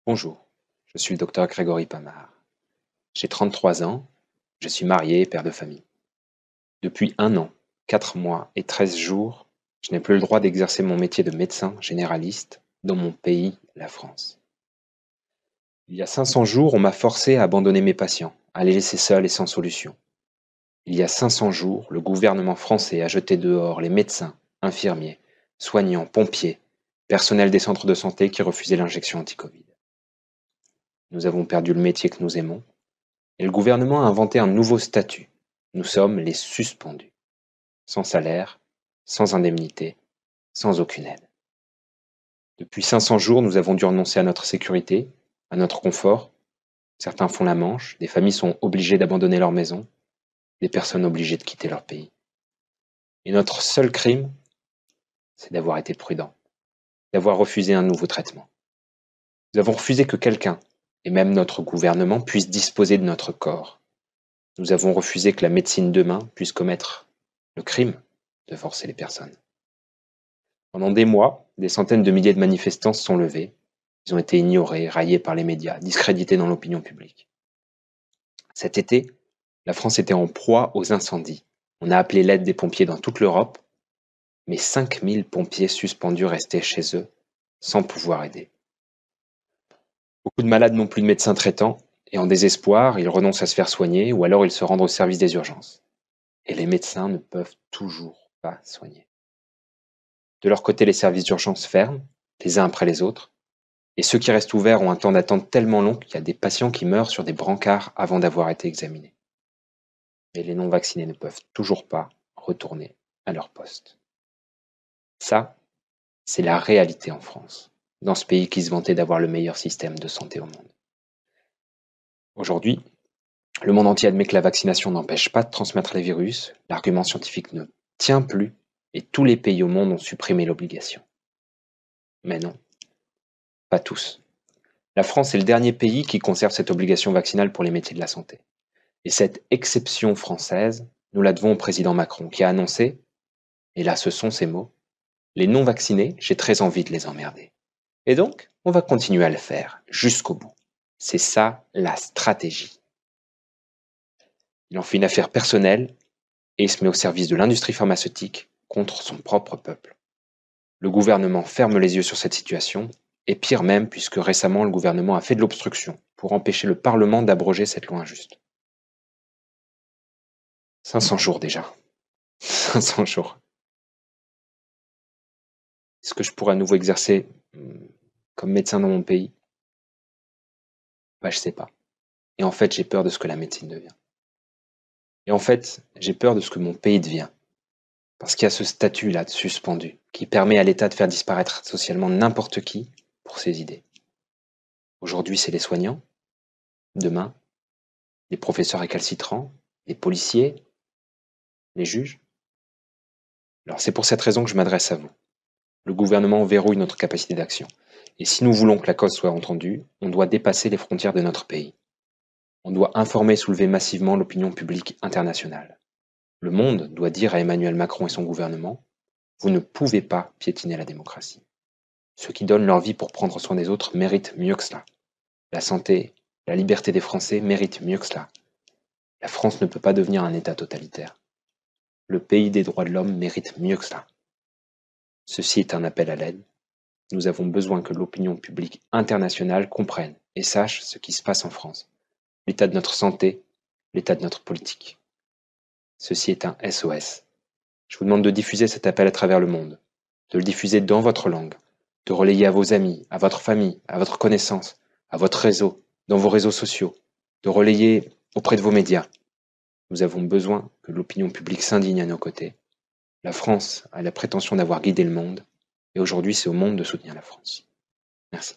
Bonjour, je suis le docteur Grégory Pamard. J'ai 33 ans, je suis marié et père de famille. Depuis 1 an, 4 mois et 13 jours, je n'ai plus le droit d'exercer mon métier de médecin généraliste dans mon pays, la France. Il y a 500 jours, on m'a forcé à abandonner mes patients, à les laisser seuls et sans solution. Il y a 500 jours, le gouvernement français a jeté dehors les médecins, infirmiers, soignants, pompiers, personnels des centres de santé qui refusaient l'injection anti-Covid. Nous avons perdu le métier que nous aimons, et le gouvernement a inventé un nouveau statut. Nous sommes les suspendus. Sans salaire, sans indemnité, sans aucune aide. Depuis 500 jours, nous avons dû renoncer à notre sécurité, à notre confort. Certains font la manche, des familles sont obligées d'abandonner leur maison, des personnes obligées de quitter leur pays. Et notre seul crime, c'est d'avoir été prudent, d'avoir refusé un nouveau traitement. Nous avons refusé que quelqu'un, et même notre gouvernement, puisse disposer de notre corps. Nous avons refusé que la médecine demain puisse commettre le crime de forcer les personnes. Pendant des mois, des centaines de milliers de manifestants se sont levés. Ils ont été ignorés, raillés par les médias, discrédités dans l'opinion publique. Cet été, la France était en proie aux incendies. On a appelé l'aide des pompiers dans toute l'Europe, mais 5000 pompiers suspendus restaient chez eux, sans pouvoir aider. Beaucoup de malades n'ont plus de médecins traitants, et en désespoir, ils renoncent à se faire soigner, ou alors ils se rendent au service des urgences. Et les médecins ne peuvent toujours pas soigner. De leur côté, les services d'urgence ferment, les uns après les autres, et ceux qui restent ouverts ont un temps d'attente tellement long qu'il y a des patients qui meurent sur des brancards avant d'avoir été examinés. Mais les non-vaccinés ne peuvent toujours pas retourner à leur poste. Ça, c'est la réalité en France, dans ce pays qui se vantait d'avoir le meilleur système de santé au monde. Aujourd'hui, le monde entier admet que la vaccination n'empêche pas de transmettre les virus, l'argument scientifique ne tient plus, et tous les pays au monde ont supprimé l'obligation. Mais non, pas tous. La France est le dernier pays qui conserve cette obligation vaccinale pour les métiers de la santé. Et cette exception française, nous la devons au président Macron qui a annoncé, et là ce sont ses mots, les non-vaccinés, j'ai très envie de les emmerder. Et donc, on va continuer à le faire jusqu'au bout. C'est ça la stratégie. Il en fait une affaire personnelle et il se met au service de l'industrie pharmaceutique contre son propre peuple. Le gouvernement ferme les yeux sur cette situation, et pire même puisque récemment le gouvernement a fait de l'obstruction pour empêcher le Parlement d'abroger cette loi injuste. 500 jours déjà. 500 jours. Est-ce que je pourrais à nouveau exercer comme médecin dans mon pays? Je sais pas. Et en fait, j'ai peur de ce que la médecine devient. Et en fait, j'ai peur de ce que mon pays devient. Parce qu'il y a ce statut-là de suspendu qui permet à l'État de faire disparaître socialement n'importe qui pour ses idées. Aujourd'hui, c'est les soignants. Demain, les professeurs récalcitrants, les policiers, les juges. Alors c'est pour cette raison que je m'adresse à vous. Le gouvernement verrouille notre capacité d'action. Et si nous voulons que la cause soit entendue, on doit dépasser les frontières de notre pays. On doit informer et soulever massivement l'opinion publique internationale. Le monde doit dire à Emmanuel Macron et son gouvernement, vous ne pouvez pas piétiner la démocratie. Ceux qui donnent leur vie pour prendre soin des autres méritent mieux que cela. La santé, la liberté des Français méritent mieux que cela. La France ne peut pas devenir un État totalitaire. Le pays des droits de l'homme mérite mieux que cela. Ceci est un appel à l'aide. Nous avons besoin que l'opinion publique internationale comprenne et sache ce qui se passe en France, l'état de notre santé, l'état de notre politique. Ceci est un SOS. Je vous demande de diffuser cet appel à travers le monde, de le diffuser dans votre langue, de relayer à vos amis, à votre famille, à votre connaissance, à votre réseau, dans vos réseaux sociaux, de relayer auprès de vos médias. Nous avons besoin que l'opinion publique s'indigne à nos côtés. La France a la prétention d'avoir guidé le monde, et aujourd'hui c'est au monde de soutenir la France. Merci.